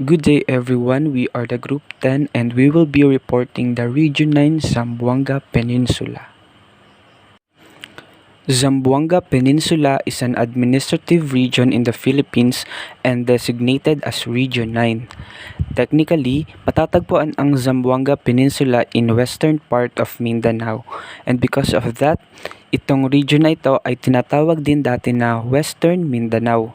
Good day everyone, we are the Group 10 and we will be reporting the Region 9 Zamboanga Peninsula. Zamboanga Peninsula is an administrative region in the Philippines and designated as Region 9. Technically, matatagpuan ang Zamboanga Peninsula in western part of Mindanao, and because of that, itong region na ito ay tinatawag din dati na Western Mindanao.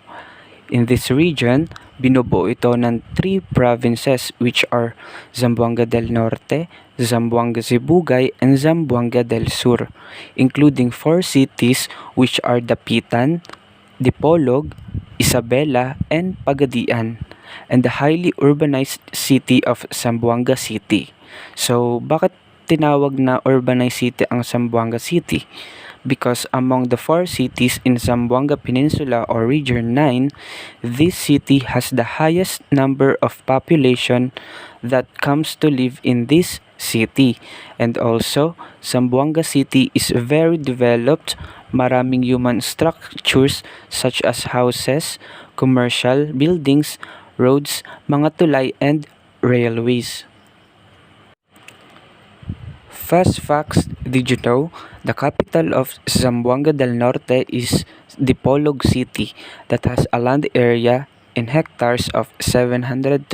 In this region, binubuo ito ng 3 provinces which are Zamboanga del Norte, Zamboanga Sibugay, and Zamboanga del Sur, including 4 cities which are Dapitan, Dipolog, Isabela, and Pagadian, and the highly urbanized city of Zamboanga City. So, bakit tinawag na urbanized city ang Zamboanga City? Because among the 4 cities in Zamboanga Peninsula or Region 9, this city has the highest number of population that comes to live in this city. And also, Zamboanga City is very developed. Maraming human structures such as houses, commercial buildings, roads, mga tulay, and railways. Fast facts: did you know the capital of Zamboanga del Norte is Dipolog City that has a land area in hectares of 730,100.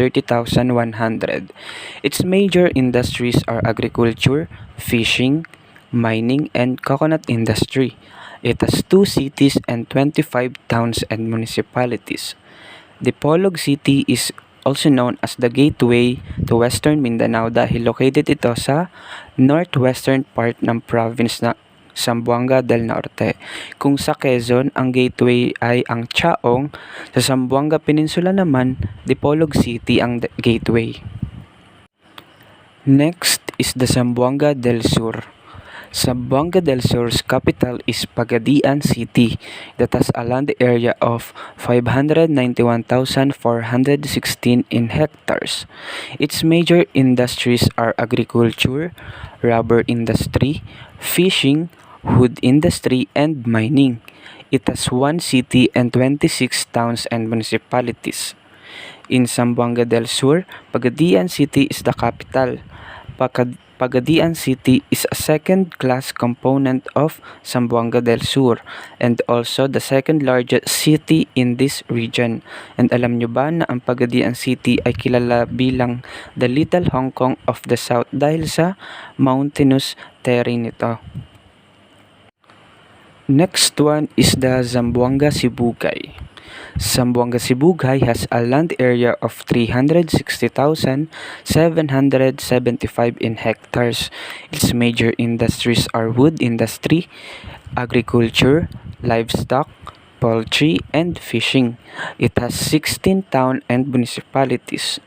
Its major industries are agriculture, fishing, mining, and coconut industry. It has 2 cities and 25 towns and municipalities. Dipolog City is also known as the gateway to Western Mindanao dahil located ito sa northwestern part ng province na Zamboanga del Norte. Kung sa Quezon, ang gateway ay ang Chaong, sa Zamboanga Peninsula naman, Dipolog City ang gateway. Next is the Zamboanga del Sur. Zamboanga del Sur's capital is Pagadian City that has a land area of 591,416 in hectares. Its major industries are agriculture, rubber industry, fishing, wood industry, and mining. It has 1 city and 26 towns and municipalities. In Zamboanga del Sur, Pagadian City is the capital. Pagadian City is a second-class component of Zamboanga del Sur and also the second largest city in this region. And alam nyo ba na ang Pagadian City ay kilala bilang the Little Hong Kong of the South dahil sa mountainous terrain nito. Next one is the Zamboanga Sibugay. Zamboanga Sibugay has a land area of 360,775 in hectares. Its major industries are wood industry, agriculture, livestock, poultry, and fishing. It has 16 towns and municipalities.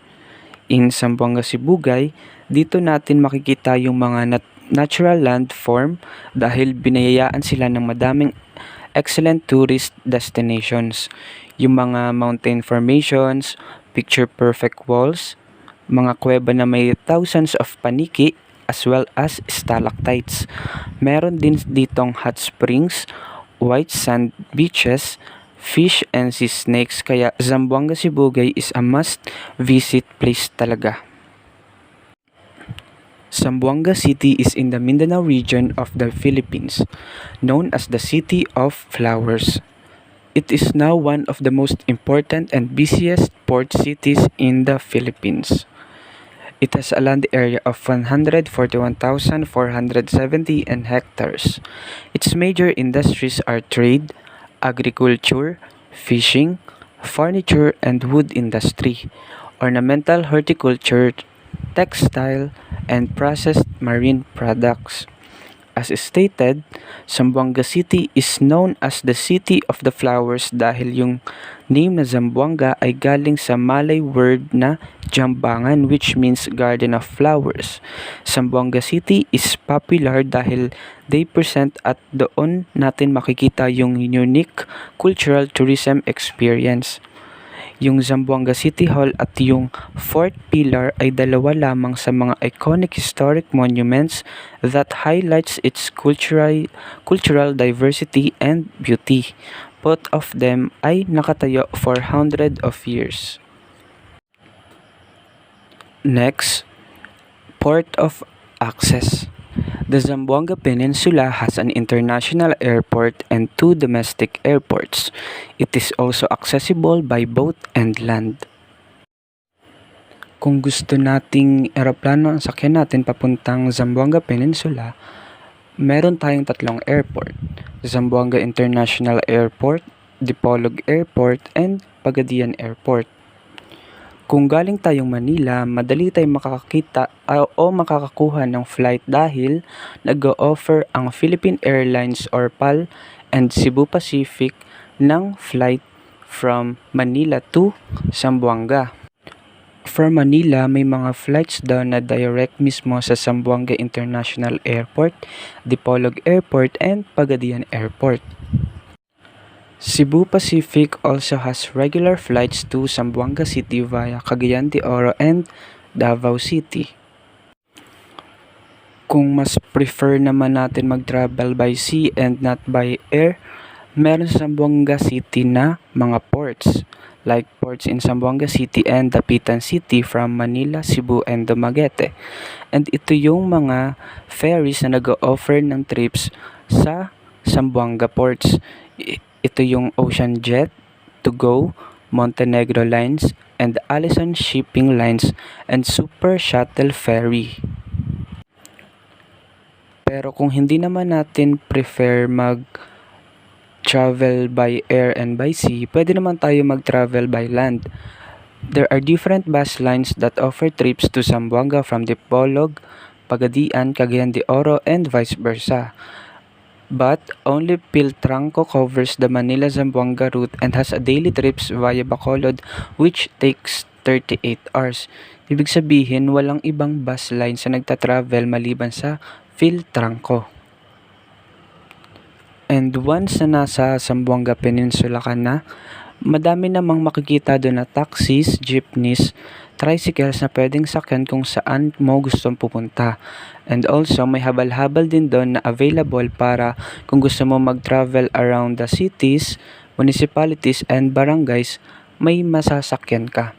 In Zamboanga Sibugay, dito natin makikita yung mga natural landform dahil binayayaan sila ng madaming excellent tourist destinations. Yung mga mountain formations, picture-perfect walls, mga kuweba na may thousands of paniki, as well as stalactites. Meron din ditong hot springs, white sand beaches, fish and sea snakes, kaya Zamboanga Sibugay is a must-visit place talaga. Zamboanga City is in the Mindanao region of the Philippines, known as the City of Flowers. It is now one of the most important and busiest port cities in the Philippines. It has a land area of 141,470 in hectares. Its major industries are trade, agriculture, fishing, furniture and wood industry, ornamental horticulture, textile, and processed marine products. As stated, Zamboanga City is known as the City of the Flowers dahil yung name na Zamboanga ay galing sa Malay word na Jambangan which means Garden of Flowers. Zamboanga City is popular dahil they present at doon natin makikita yung unique cultural tourism experience. Yung Zamboanga City Hall at yung Fort Pillar ay dalawa lamang sa mga iconic historic monuments that highlights its cultural diversity and beauty. Both of them ay nakatayo for hundreds of years. Next, port of access. The Zamboanga Peninsula has an international airport and two domestic airports. It is also accessible by boat and land. Kung gusto nating eroplano ang sakyan natin papuntang Zamboanga Peninsula, meron tayong tatlong airport: Zamboanga International Airport, Dipolog Airport, and Pagadian Airport. Kung galing tayong Manila, madali tayong makakakita o makakakuha ng flight dahil nag-o-offer ang Philippine Airlines or PAL and Cebu Pacific ng flight from Manila to Zamboanga. For Manila, may mga flights daw na direct mismo sa Zamboanga International Airport, Dipolog Airport, and Pagadian Airport. Cebu Pacific also has regular flights to Zamboanga City via Cagayan de Oro and Davao City. Kung mas prefer naman natin mag-travel by sea and not by air, meron sa Zamboanga City na mga ports, like ports in Zamboanga City and Dapitan City from Manila, Cebu, and Dumaguete. And ito yung mga ferries na nag-o-offer ng trips sa Zamboanga ports. Ito yung Ocean Jet, To Go, Montenegro Lines, and Allison Shipping Lines, and Super Shuttle Ferry. Pero kung hindi naman natin prefer mag-travel by air and by sea, pwede naman tayo mag-travel by land. There are different bus lines that offer trips to Zamboanga from Dipolog, Pagadian, Cagayan de Oro, and vice versa. But only Piltranco covers the Manila-Zamboanga route and has a daily trips via Bacolod which takes 38 hours. Ibig sabihin, walang ibang bus line sa nagta-travel maliban sa Piltranco. And once na nasa Zamboanga Peninsula ka na, madami namang makikita doon na taxis, jeepneys, tricycles na pwedeng sakyan kung saan mo gustong pupunta. And also, may habal-habal din doon na available para kung gusto mo mag-travel around the cities, municipalities, and barangays, may masasakyan ka.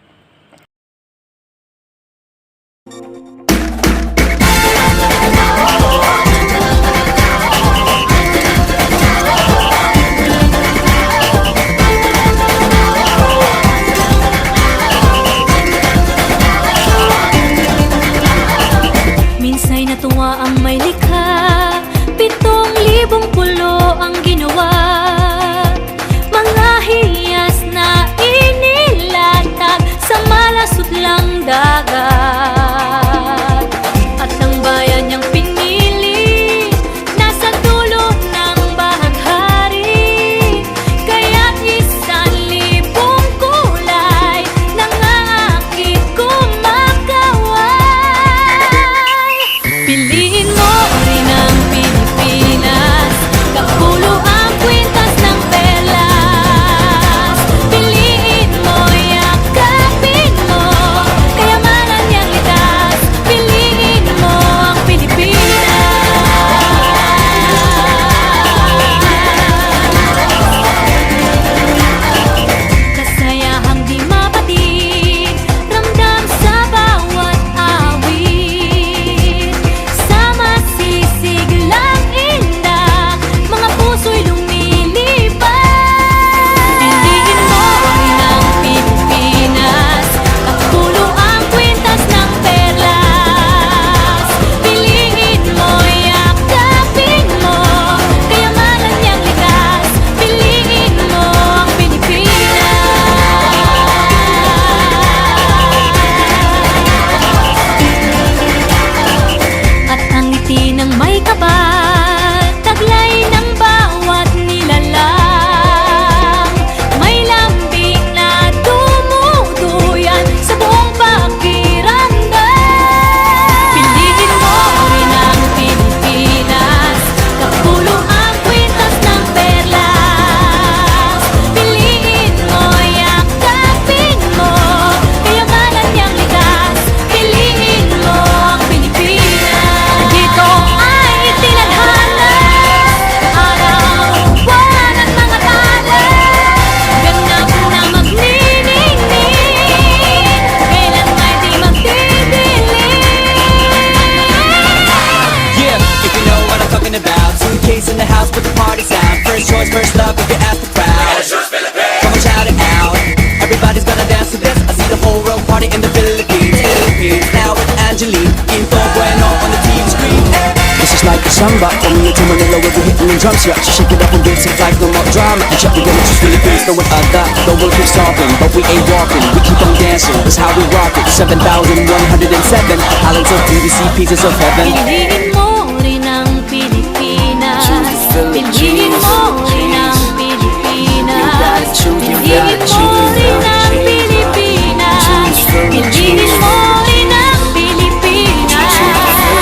Minsa'y natuwa ang may likha, 7,000 pulo ang ginawa. Mga hiyas na inilatag party in the Philippines. Now with Angeline, Quinto Bueno on the TV screen. This is like a samba, coming into Manila with the hitting and drums. Yeah, so shake it up and dance it like no more drama. And check, we're gonna choose Philippines, no one that. The world keeps talking, but we ain't walking. We keep on dancing, that's how we rock it. 7,107 islands of BBC, pieces of heaven. Piliin mo rin ang Pilipinas. Piliin mo rin ang Pilipinas. Piliin mo rin ang Pilipinas. Piliin mo rin ang Pilipinas.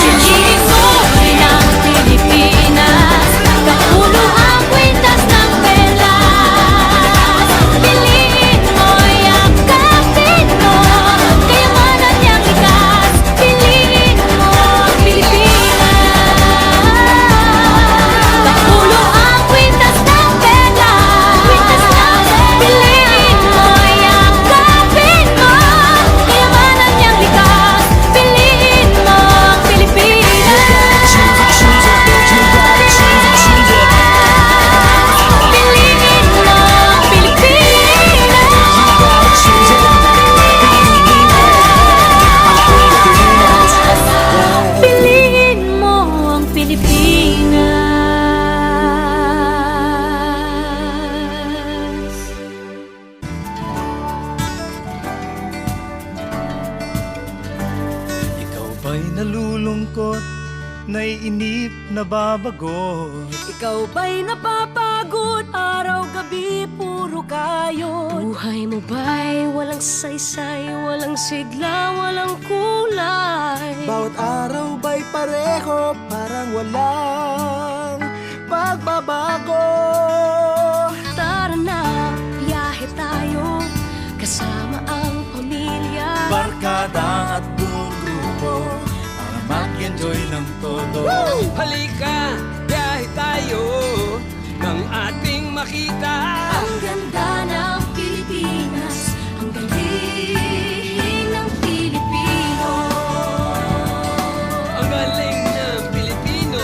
Piliin mo rin ang Pilipinas. Kapulo ang kwintas ng pelas. Piliin mo, yakapin mo, kayamanan niyang likas. Piliin mo ang Pilipinas. Kapulo ang kwintas ng pelas. Piliin mo, yakapin mo, kayamanan niyang likas. Piliin mo ang Pilipinas. Piliin mo ang Pilipinas. Piliin mo ang Pilipinas. Ikaw ba'y nalulungkot, naiinip, nababagot? Ikaw ba'y napapagod? Araw-gabi puro kayo. Buhay mo ba'y walang saysay, walang sigla, walang kulay? Bawat araw ba'y pareho, parang walang pagbabago? Tara na, biyahe tayo, kasama ang pamilya. Barkada at buong grupo, para mag-enjoy ng todo. Halika, biyahe tayo ng ating makita. Ang ganda ng Pilipinas, ang galing ng Pilipino. Ang galing ng Pilipino.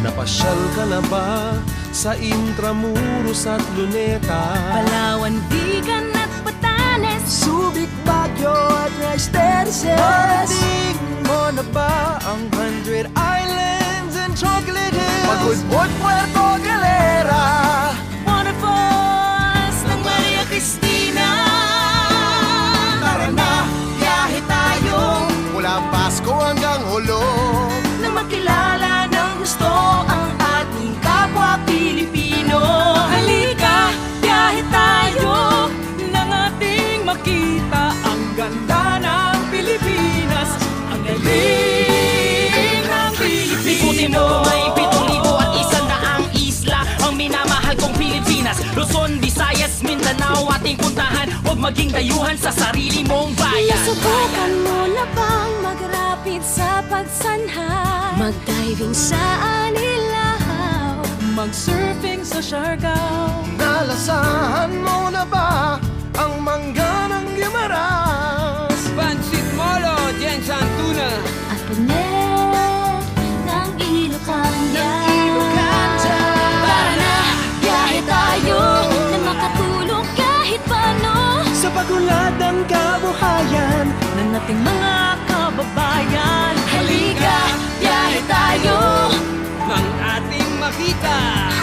Napasyal ka na ba sa Intramuros at Luneta? Palawan, Bigan at Batanes. Subic, Baguio at Rice Terraces. Narating mo na ba ang 100 Islands and Chocolate Hills? Pagudbud, Puerto Galera. Waterfalls ng Maria Cristina. Tara na, biyahe tayo mula Pasko hanggang Hulo. Nang makilala ng gusto ang ating kapwa Pilipino. Halika, biyahe tayo nang ating makita ang ganda ng Pilipinas. Ang galing ng Pilipino. Ikutin mo may 7,100 isla ang minamahal kong Pilipinas. Luzon, Visayas, Mindanao ating puntahan. Huwag maging dayuhan sa sarili mong bayan. Subukan mo na bang mag-rapid sa pagsanhay? Mag-diving sa Anilaw, Mag-surfing sa Siargao. Nalasahan mo na ba ang mangga ng Guimaras? Pansit Molo, Jen Santuna. at punet ng Ilocania. Tara na, biyahe tayo na makatulong kahit paano Sa pag-unlad ng kabuhayan Ng ating mga kababayan. Halika, biyahe tayo. Nang ating makita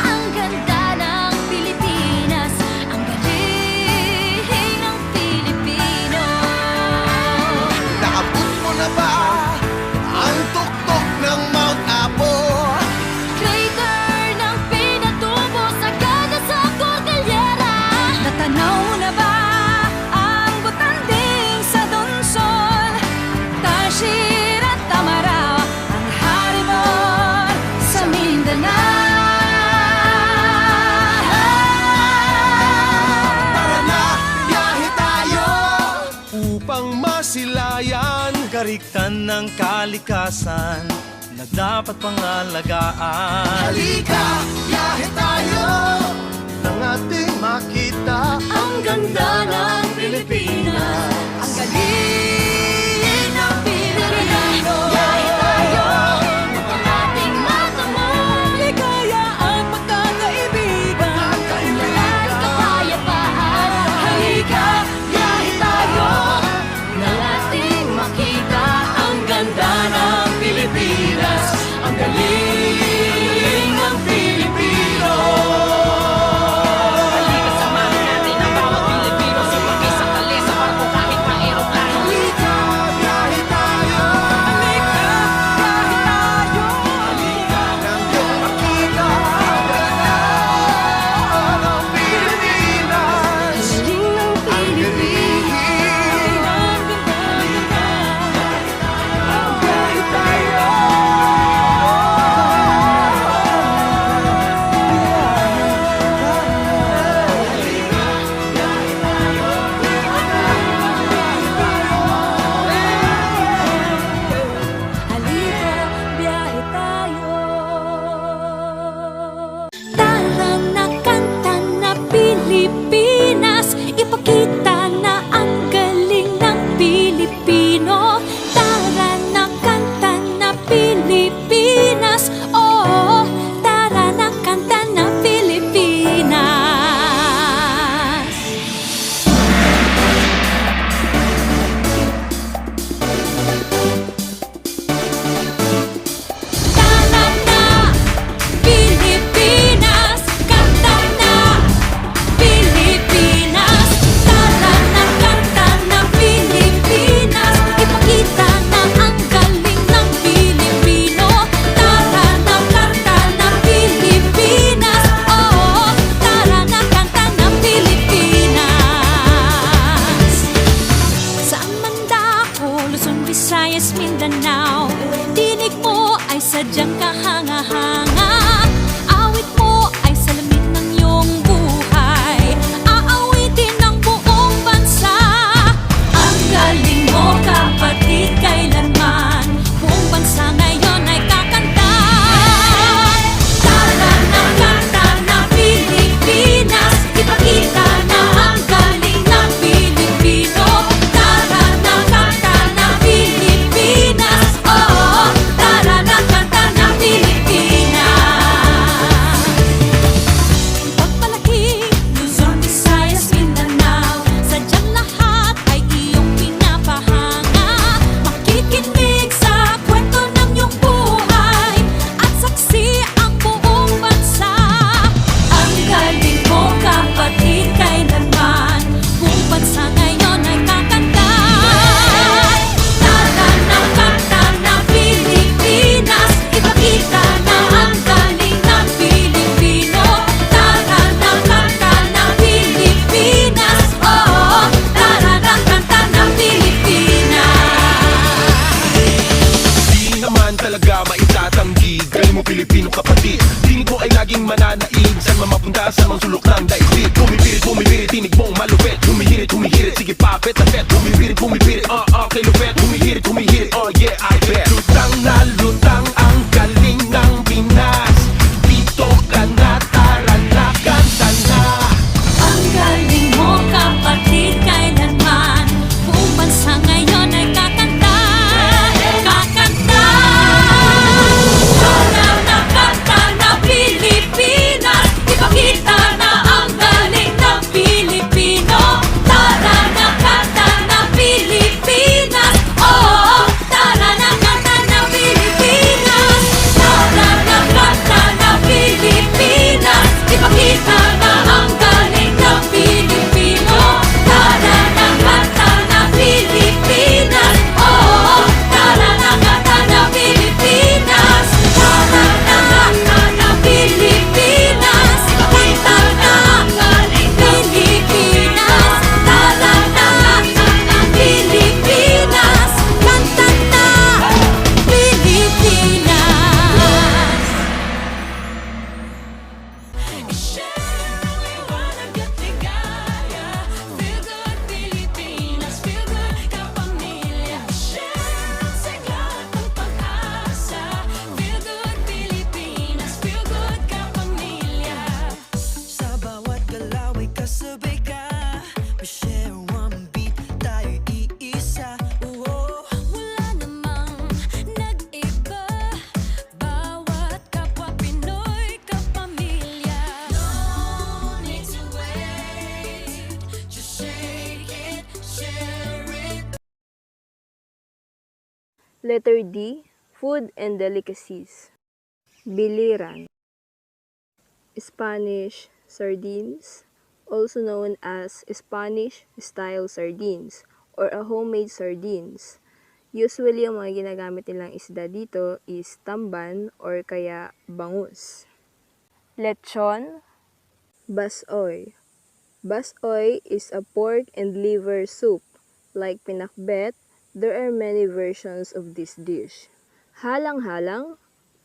Ang ganda ng Pilipinas, ang galing ng Pilipino. Naabot mo na ba ang tuktok ng Mount Apo? Crater ng pinatubo sa gana sa Cordillera. Natanaw mo na ba ang butanding sa Donsol? Tashir at Tamaraw, ang Haribon sa Mindanao. Tara na, biyahe tayo upang masilayan kariktan ng kalikasan na dapat pangalagaan. Halika, biyahe tayo nang ating makita Ang ganda ng Pilipinas, ang galing ng Pilipino. Biyahe tayo upang ating makamang Ligaya at pagkakaibigan. lahat daigdig Bumibirit, bumibirit, tinig mong malupit Humihirit, humihirit, sige pa, pet, Bumibirit, bumibirit, kay lupet Humihirit, humihirit, yeah, I bet Lutang na lutang ang galing ng Pinas Dito ka na, tara na, kanta na Ang galing mo kapatid kailanman Buong bansa ngayon ay kakanta Kakanta Tara na kanta na Pilipinas Ipakita na ang galing ng Pilipino Tara na kanta na Pilipinas Oh, tara na kanta na Pilipinas Tara na kanta na Pilipinas Ipakita na ang galing ng Pilipino Tara na kanta na Pilipinas Oh, tara na kanta na Pilipinas Tara na kanta na Pilipinas Ipakita na ang galing ng Pilipinas Tara na kanta na Pilipinas Kanta na Pilipinas I-share ang liwanag at ligaya Feel good Pilipinas, feel good kapamilya I-share ang sigla at ang pag-asa Feel good Pilipinas, feel good kapamilya Sa bawat galaw ay kasabay ka We share one beat, tayo'y iisa Wala namang nag-iba Bawat kapwa Pinoy kapamilya No need to wait Just shake it, share it Letter D. Food and delicacies. Biliran. Spanish sardines, also known as Spanish-style sardines or a homemade sardines. Usually, ang mga ginagamit nilang isda dito is tamban or kaya bangus. Lechon, basoy. Basoy is a pork and liver soup. Like pinakbet, there are many versions of this dish. Halang-halang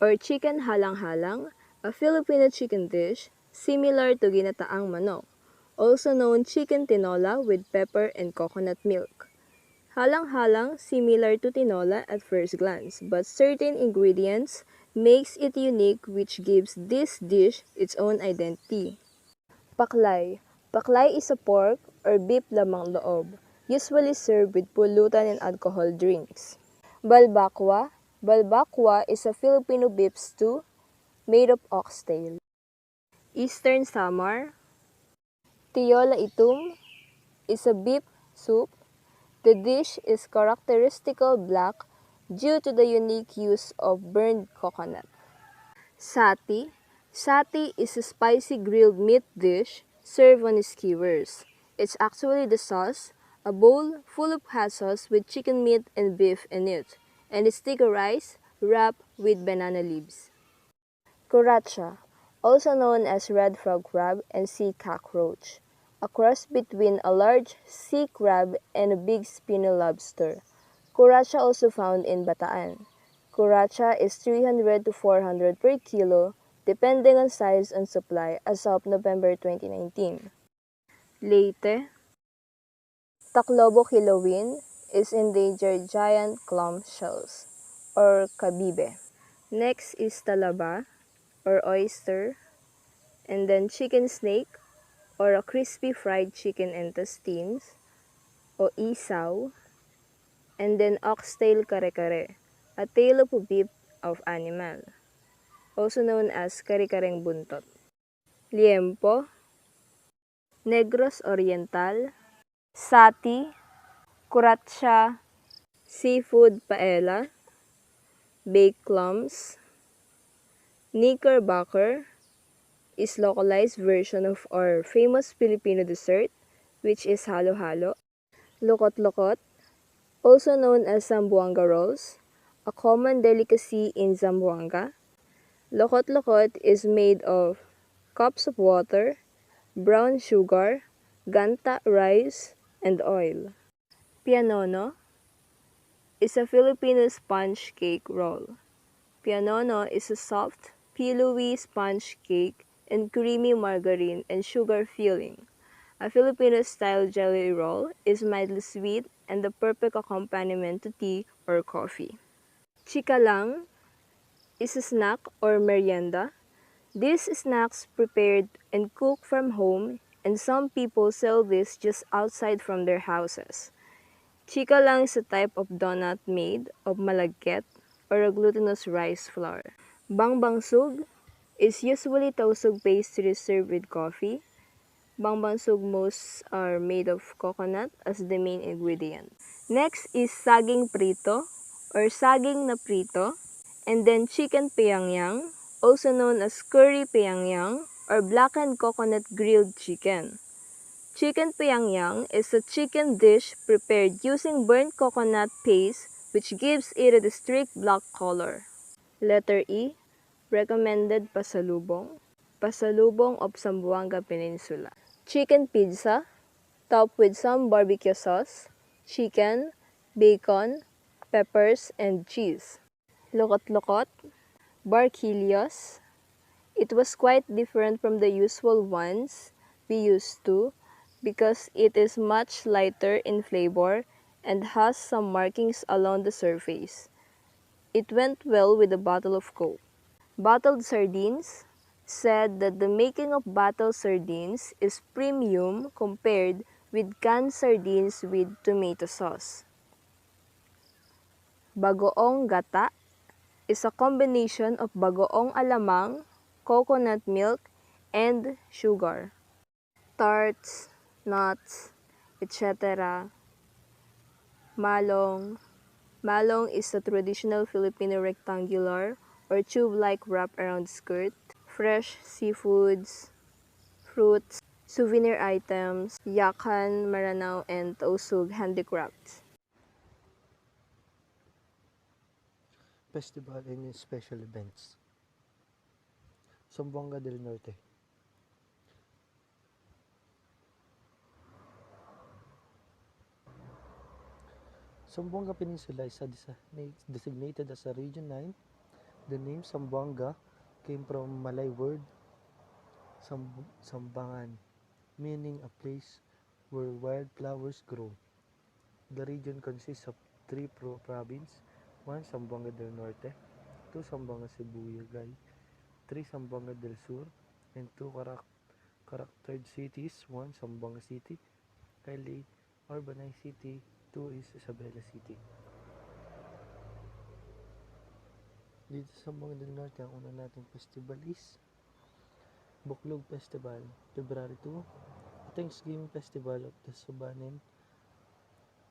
or chicken halang-halang, a Filipino chicken dish similar to ginataang manok, also known chicken tinola with pepper and coconut milk. Halang-halang similar to tinola at first glance, but certain ingredients makes it unique which gives this dish its own identity. Paklay. Paklay is a pork or beef lamang loob, usually served with pulutan and alcohol drinks. Balbakwa. Balbakwa is a Filipino beef stew made of oxtail. Eastern Samar. Tiola itum is a beef soup. The dish is characteristical black due to the unique use of burned coconut. Sati. Sati is a spicy grilled meat dish served on skewers. It's actually the sauce, a bowl full of hot sauce with chicken meat and beef in it, and a stick of rice wrapped with banana leaves. Cuaracha, also known as red frog crab and sea cockroach, a cross between a large sea crab and a big spiny lobster. Cuaracha also found in Bataan. Cuaracha is 300 to 400 per kilo, depending on size and supply as of November 2019. Leyte. Taclobo kilawin is endangered giant clam shells, or kabibe. Next is talaba, or oyster, and then chicken snake, or a crispy fried chicken intestines, o isaw, and then oxtail kare-kare, a tail of a beef of animal, also known as kare-kareng buntot. Liempo, Negros Oriental, sati, cuaracha, seafood paella, baked clams. Knickerbocker is localized version of our famous Filipino dessert, which is halo-halo. Lokot-lokot, also known as Zamboanga rolls, a common delicacy in Zamboanga. Lokot-lokot is made of cups of water, brown sugar, ganta rice, and oil. Pianono is a Filipino sponge cake roll. Pianono is a soft, pillowy sponge cake and creamy margarine and sugar filling. A Filipino-style jelly roll is mildly sweet and the perfect accompaniment to tea or coffee. Chika lang is a snack or merienda. These snacks prepared and cooked from home, and some people sell this just outside from their houses. Chika lang is a type of donut made of malagkit or a glutinous rice flour. Bangbangsug is usually tausug pastry served with coffee. Bangbangsug most are made of coconut as the main ingredient. Next is saging prito or saging na prito, and then chicken pyangyang, also known as curry pyangyang or blackened coconut grilled chicken. Chicken pyangyang is a chicken dish prepared using burnt coconut paste which gives it a distinct black color. Letter E, recommended pasalubong. Pasalubong of Zamboanga Peninsula. Chicken pizza, topped with some barbecue sauce, chicken, bacon, peppers, and cheese. Lokot-lokot, barquillos. It was quite different from the usual ones we used to because it is much lighter in flavor and has some markings along the surface. It went well with a bottle of Coke. Bottled sardines said that the making of bottled sardines is premium compared with canned sardines with tomato sauce. Bagoong gata is a combination of bagoong alamang, coconut milk, and sugar. Tarts, nuts, etc. Malong. Malong is a traditional Filipino rectangular or tube-like wrap around skirt. Fresh seafoods, fruits, souvenir items, yakan, maranao, and tausug handicrafts. Festival and special events. Zamboanga del Norte. Zamboanga Peninsula is designated as a Region 9. The name Zamboanga came from Malay word Sambangan, meaning a place where wildflowers grow. The region consists of three provinces: 1 Zamboanga del Norte, 2 Zamboanga Sibuyagay, 3 Zamboanga del Sur, and 2 charactered cities: 1 Zamboanga City, highly urbanized city, 2 is Isabela City. Dito sa Zamboanga del Norte, ang una nating festival is Buklog Festival, February 2, a Thanksgiving festival of the Subanen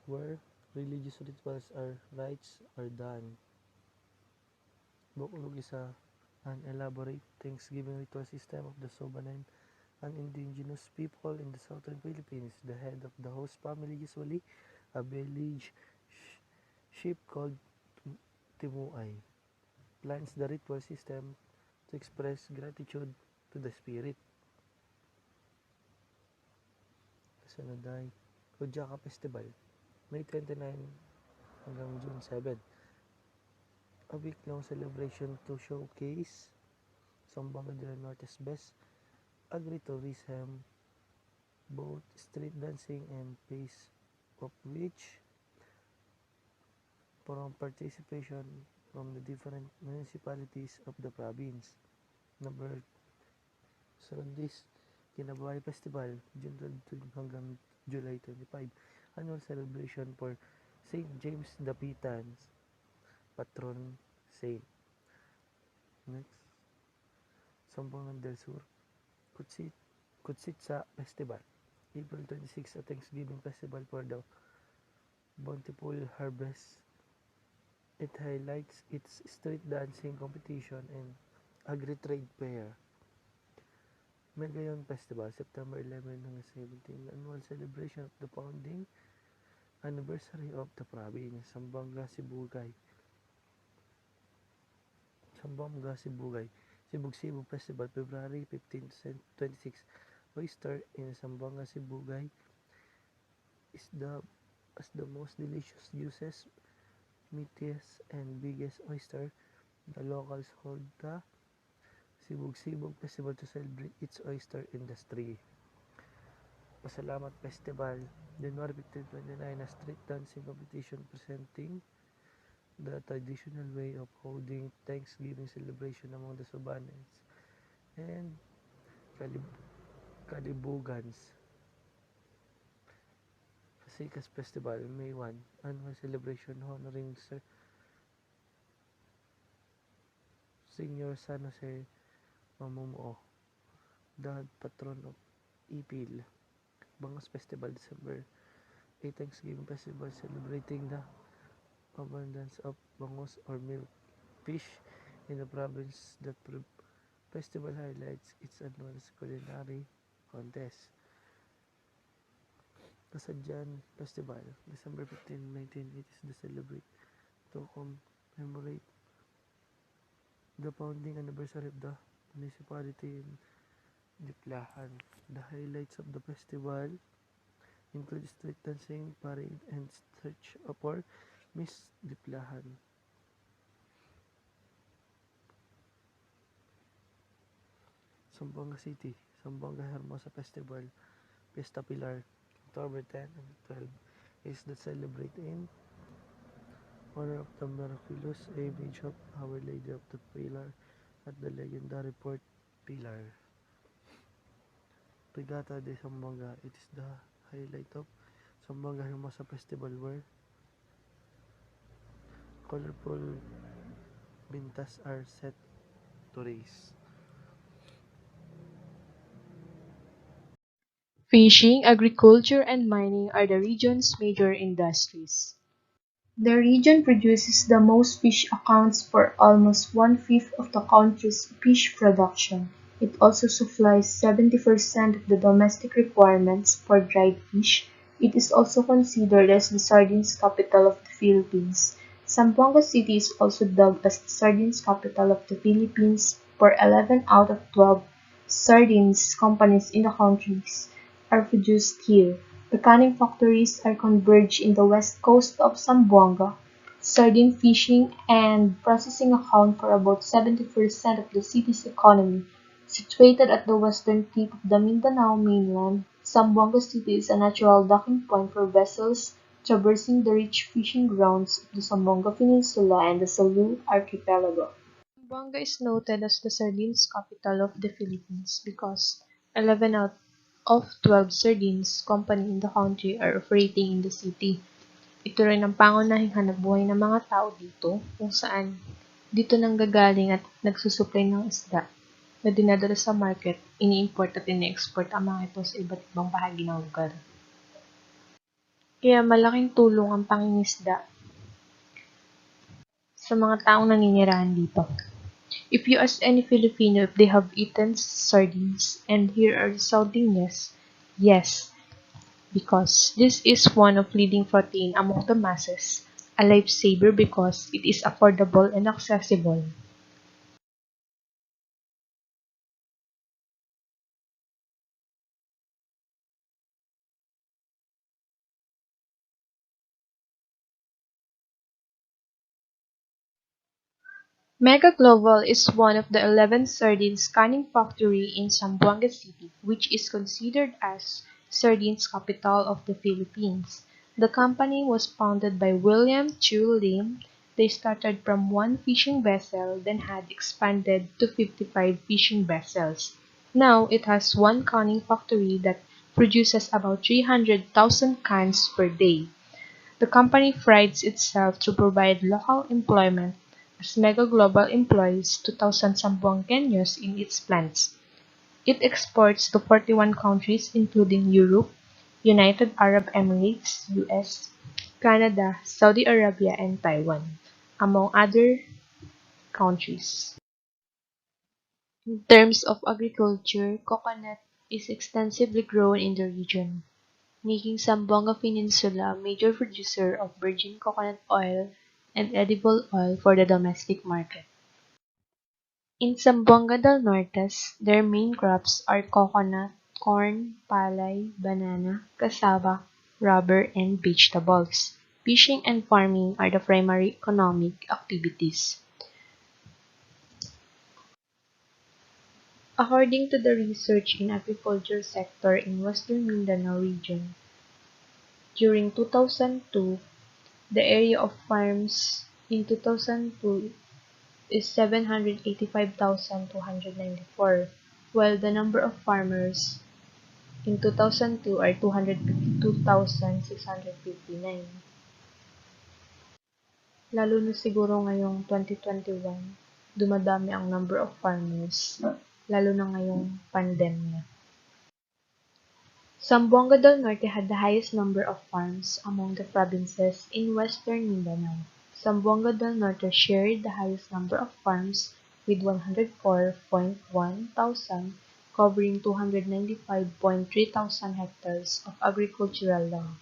where religious rituals or rites are done. Buklog is an elaborate Thanksgiving ritual system of the Subanen, an indigenous people in the southern Philippines. The head of the host family, usually a village chief called Timuay, plans the ritual system to express gratitude to the spirit. Kasunod ay Hujaka Festival, May 29 hanggang June 7. A week-long celebration to showcase Zamboanga del Norte's best agritourism, both street dancing and pace of which from participation from the different municipalities of the province. Number this Kinabuhay Festival, June 22 hanggang July 25, annual celebration for St. James the Pitan's patron saint. Next, Zamboanga del Sur, Kutsitsa Festival, April 26, a Thanksgiving festival for the bountiful harvest. It highlights its street dancing competition and agri-trade fair. Megayon Festival, September 11 hanggang 17, annual celebration of the founding anniversary of the province. Zamboanga Sibugay, Sibug-Sibug Festival, February 15 to 26. Oyster in Zamboanga Sibugay is the most delicious, juices, meatiest, and biggest oyster. The locals hold the Sibug-Sibug Festival to celebrate its oyster industry. Pasalamat Festival, January 15, 29, a street dancing competition presenting the traditional way of holding Thanksgiving celebration among the Subanets and Kalibugans. Pasikas Festival, May 1, annual celebration honoring Senior San Jose Mamumuo, the patron of Ipil. Bangus Festival, December 8, Thanksgiving Festival celebrating the abundance of bangus or milk fish in the province. The festival highlights its annual culinary contest. Kasadyan Festival, December 15, 1980, is celebrate to commemorate the founding anniversary of the municipality in Diplahan. The highlights of the festival include street dancing, parade, and search for Miss Diplahan. Zamboanga City, Zamboanga Hermosa Festival, Fiesta Pilar, October 10 and 12, is the celebrate in honor of the miraculous image of Our Lady of the Pilar at the legendary Port Pilar. Regatta de Zamboanga, it is the highlight of Zamboanga Hermosa Festival where colorful bintas are set to race. Fishing, agriculture, and mining are the region's major industries. The region produces the most fish, accounts for almost one-fifth of the country's fish production. It also supplies 70% of the domestic requirements for dried fish. It is also considered as the sardines capital of the Philippines. Zamboanga City is also dubbed as the sardines capital of the Philippines, for 11 out of 12 sardines companies in the country are produced here. The canning factories are converged in the west coast of Zamboanga. Sardine fishing and processing account for about 70% of the city's economy. Situated at the western tip of the Mindanao mainland, Zamboanga City is a natural docking point for vessels traversing the rich fishing grounds of the Zamboanga Peninsula and the Sulu Archipelago. Zamboanga is noted as the sardines capital of the Philippines because 11 out of 12 sardines company in the country are operating in the city. Ito rin ang pangunahing hanapbuhay ng mga tao dito, kung saan dito nanggagaling at nagsusupply ng isda na dinadala sa market, ini-import at ini-export ang mga ito sa iba't ibang bahagi ng lugar. Kaya malaking tulong ang pangingisda sa mga taong naninirahan dito. If you ask any Filipino if they have eaten sardines, and here are the sounding yes, because this is one of leading protein among the masses, a lifesaver because it is affordable and accessible. Mega Global is one of the 11 sardines canning factory in Zamboanga City, which is considered as sardines capital of the Philippines. The company was founded by William Chu Lim. They started from one fishing vessel, then had expanded to 55 fishing vessels. Now it has one canning factory that produces about 300,000 cans per day. The company prides itself to provide local employment, as Mega Global employs 2,000 Zamboangueños in its plants. It exports to 41 countries including Europe, United Arab Emirates (US), Canada, Saudi Arabia, and Taiwan, among other countries. In terms of agriculture, coconut is extensively grown in the region, making Zamboanga Peninsula a major producer of virgin coconut oil and edible oil for the domestic market. In Zamboanga del Norte, their main crops are coconut, corn, palay, banana, cassava, rubber, and vegetables. Fishing and farming are the primary economic activities. According to the research in agriculture sector in Western Mindanao region, during 2002, the area of farms in 2002 is 785,294, while the number of farmers in 2002 are 252,659. Lalo na siguro ngayong 2021, dumadami ang number of farmers, lalo na ngayong pandemya. Zamboanga del Norte had the highest number of farms among the provinces in Western Mindanao. Zamboanga del Norte shared the highest number of farms with 104.1 thousand, covering 295.3 thousand hectares of agricultural land.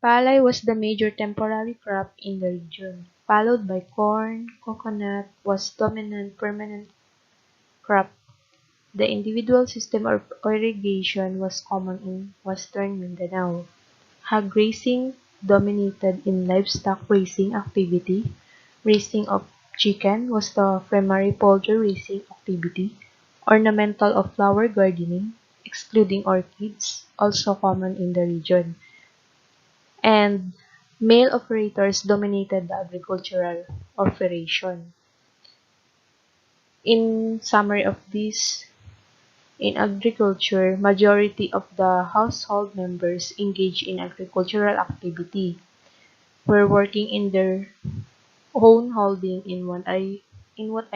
Palay was the major temporary crop in the region, followed by corn. Coconut was dominant permanent crop. The individual system of irrigation was common in Western Mindanao. Hog grazing dominated in livestock raising activity. Raising of chicken was the primary poultry raising activity. Ornamental of flower gardening, excluding orchids, also common in the region. And male operators dominated the agricultural operation. In summary of this, in agriculture, majority of the household members engage in agricultural activity were working in their own holding in what I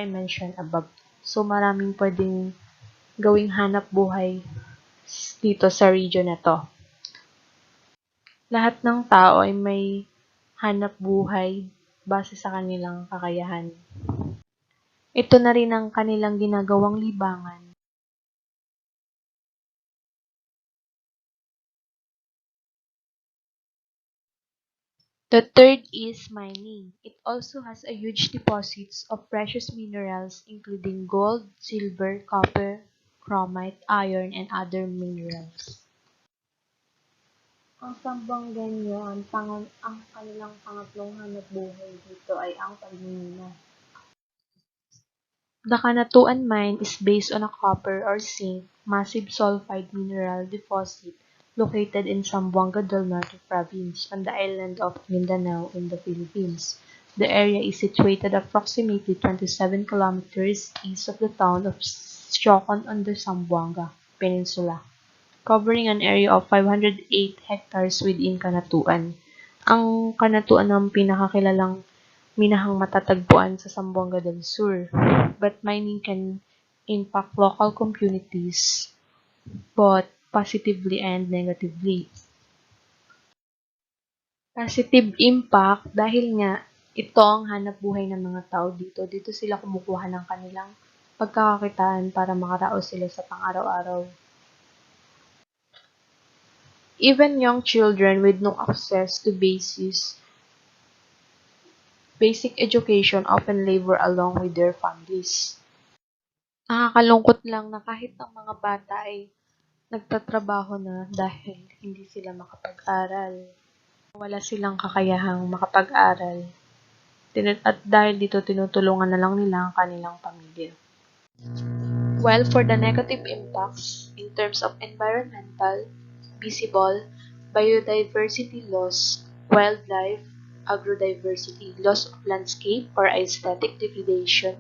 mentioned above. So maraming pwedeng gawing hanap buhay dito sa region na to. Lahat ng tao ay may hanap buhay base sa kanilang kakayahan. Ito na rin ang kanilang ginagawang libangan. The third is mining. It also has a huge deposits of precious minerals including gold, silver, copper, chromite, iron, and other minerals. Ang Sambuangenyo, ang kanilang pangatlong hanapbuhay dito ay ang pagmimina. The Kanatuan mine is based on a copper or zinc massive sulfide mineral deposit located in Zamboanga del Norte province on the island of Mindanao in the Philippines. The area is situated approximately 27 kilometers east of the town of Siocon on the Zamboanga Peninsula, covering an area of 508 hectares within Kanatuan. Ang Kanatuan ang pinakakilalang minahang matatagpuan sa Zamboanga del Sur, but mining can impact local communities both positively and negatively. Positive impact dahil nga ito ang hanap buhay ng mga tao dito. Dito sila kumukuha ng kanilang pagkakakitaan para makaraos sila sa pang-araw-araw. Even young children with no access to basic education often labor along with their families. Nakakalungkot lang na kahit ang mga bata ay nagtatrabaho na dahil hindi sila makapag-aral. Wala silang kakayahang makapag-aral. At dahil dito tinutulungan na lang nila ang kanilang pamilya. While for the negative impacts in terms of environmental, visible, biodiversity loss, wildlife, agrodiversity, loss of landscape or aesthetic degradation,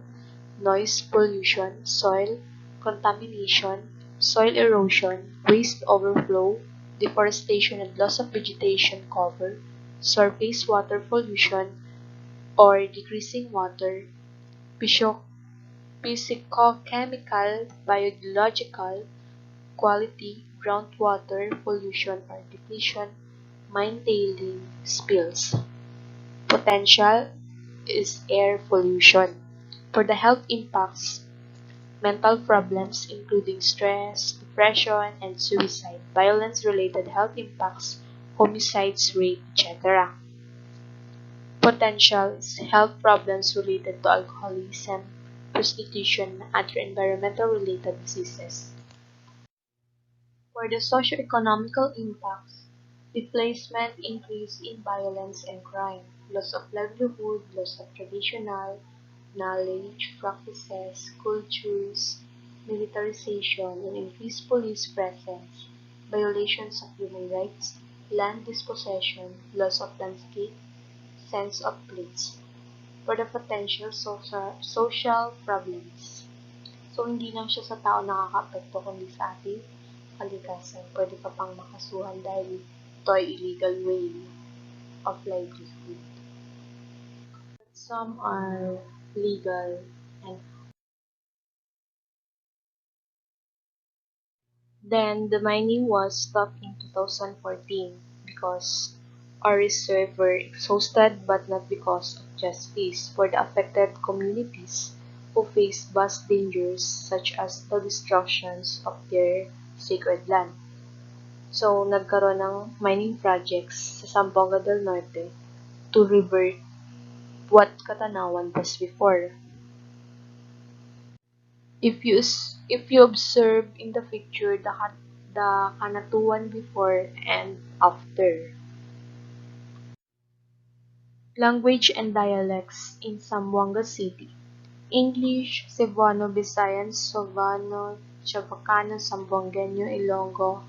noise pollution, soil contamination, soil erosion, waste overflow, deforestation and loss of vegetation cover, surface water pollution or decreasing water, physicochemical, biological quality, groundwater pollution or depletion, mine tailing, spills. Potential is air pollution. For the health impacts, mental problems including stress, depression, and suicide, violence-related health impacts, homicides, rape, etc. Potential is health problems related to alcoholism, prostitution, and other environmental-related diseases. For the socio-economical impacts, displacement, increase in violence and crime, loss of livelihood, loss of traditional knowledge, practices, cultures, militarization, and increased police presence, violations of human rights, land dispossession, loss of landscape, sense of place, for the potential social problems. So, hindi lang siya sa tao nakaka-apekto, kundi sa ating kalikasan. Pwede ka pang makasuhan dahil ito ay illegal way of livelihood. Some are legal and then the mining was stopped in 2014 because our reserves were exhausted but not because of justice for the affected communities who faced vast dangers such as the destructions of their sacred land. So, nagkaroon ng mining projects sa Zamboanga del Norte to revert what Katanawan was before. If you observe in the picture the Kanatuan before and after. Language and dialects in Zamboanga City. English, Cebuano, Visayan, Sovano, Chavacano, Zamboangueño, Ilonggo,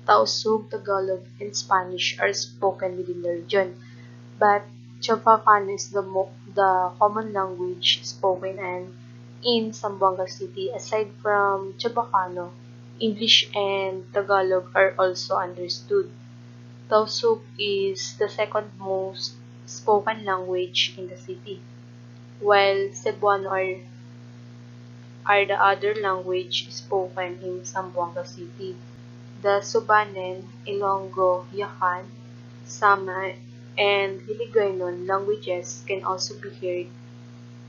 Tausug, Tagalog, and Spanish are spoken within the region, but Chavacano is the common language spoken in Zamboanga City. Aside from Chavacano, English and Tagalog are also understood. Tausug is the second most spoken language in the city, while Cebuano are the other language spoken in Zamboanga City. The Subanen, Ilonggo, Yakan, Sama, and Hiligaynon languages can also be heard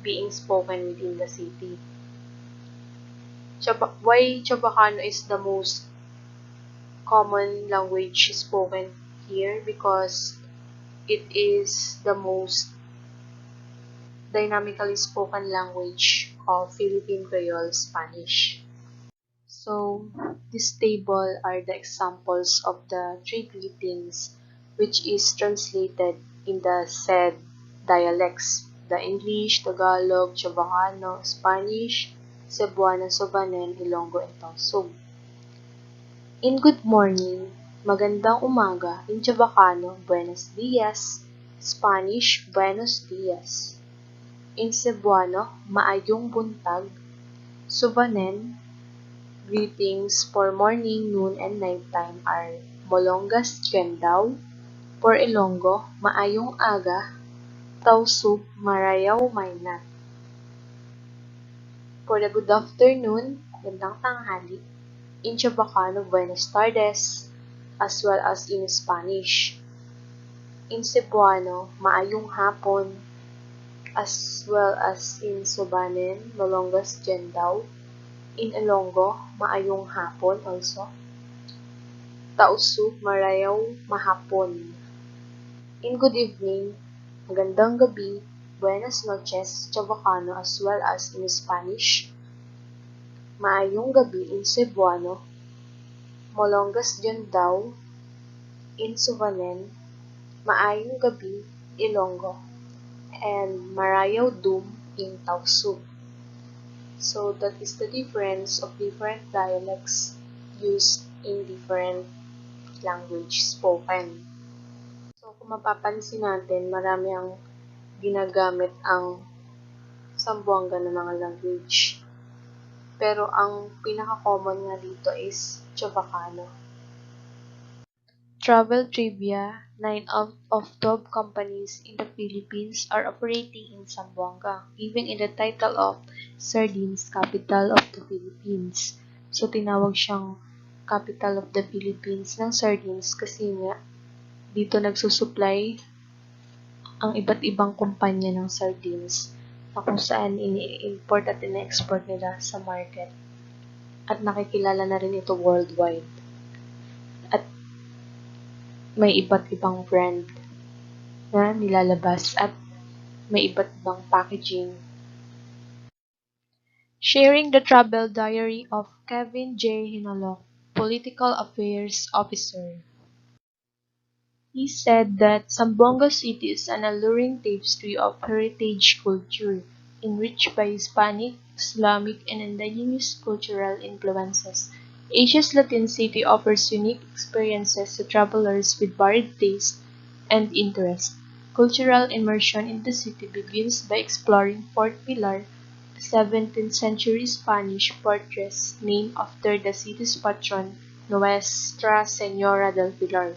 being spoken within the city. Why Chabacano is the most common language spoken here? Because it is the most dynamically spoken language of Philippine Creole Spanish. So, this table are the examples of the three greetings which is translated in the said dialects: the English, Tagalog, Chavacano, Spanish, Cebuano, Subanen, Ilonggo, and Tausug. In good morning, magandang umaga, in Chavacano, buenos dias, Spanish, buenos dias. In Cebuano, maayong buntag, Subanen, greetings for morning, noon, and nighttime are molongas kendaw. For Ilonggo, maayong aga, tausug, marayaw maynat. For the good afternoon, gandang tanghali, in Chabacano, buenas tardes, as well as in Spanish. In Cebuano, maayong hapon, as well as in Subanen, molongas kendaw. In Ilonggo, maayong hapon also. Tausug, marayaw mahapon. In good evening, magandang gabi, buenas noches, Chavacano, as well as in Spanish. Maayong gabi in Cebuano, molongas dyan daw. In Subanen, maayong gabi, Ilonggo. And marayaw dum in Tausug. So that is the difference of different dialects used in different language spoken. So kung mapapansin natin, marami ang ginagamit ang Zamboanga ng mga language. Pero ang pinaka-common nga dito is Chavacano. Travel trivia: 9 out of 12 companies in the Philippines are operating in Zamboanga, even in the title of Sardines, Capital of the Philippines. So tinawag siyang Capital of the Philippines ng sardines kasi nga dito nagsusupply ang iba't ibang kumpanya ng sardines na kung saan ini-import at ina-export nila sa market. At nakikilala na rin ito worldwide. At may iba't ibang brand na nilalabas at may iba't ibang packaging. Sharing the travel diary of Kevin J. Hinolok, Political Affairs Officer. He said that Zamboanga City is an alluring tapestry of heritage culture, enriched by Hispanic, Islamic, and indigenous cultural influences. Asia's Latin City offers unique experiences to travelers with varied tastes and interests. Cultural immersion in the city begins by exploring Fort Pilar, a 17th century Spanish fortress named after the city's patron, Nuestra Señora del Pilar.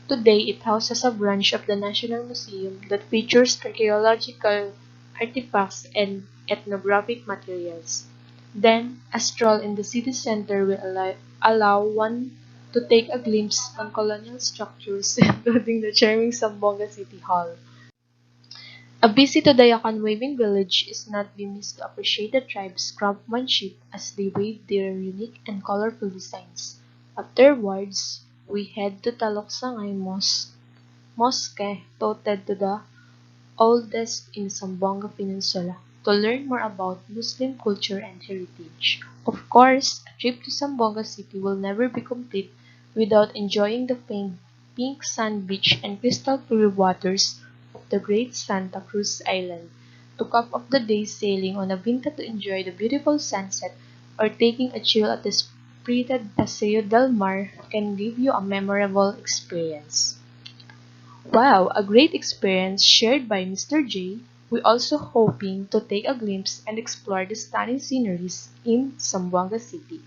Today, it houses a branch of the National Museum that features archaeological artifacts and ethnographic materials. Then, a stroll in the city center will allow one to take a glimpse on colonial structures, including the charming Zamboanga City Hall. A visit to the Yakan Waving Village is not be missed to appreciate the tribe's craftsmanship as they wave their unique and colorful designs. Afterwards, we head to Taloksangay Mosque, touted to the oldest in Zamboanga Peninsula, to learn more about Muslim culture and heritage. Of course, a trip to Zamboanga City will never be complete without enjoying the famed pink sand beach and crystal clear waters of the Great Santa Cruz Island. To cap off the day sailing on a Vinta to enjoy the beautiful sunset or taking a chill at the spirited Paseo del Mar can give you a memorable experience. Wow, a great experience shared by Mr. J. We also hoping to take a glimpse and explore the stunning sceneries in Zamboanga City.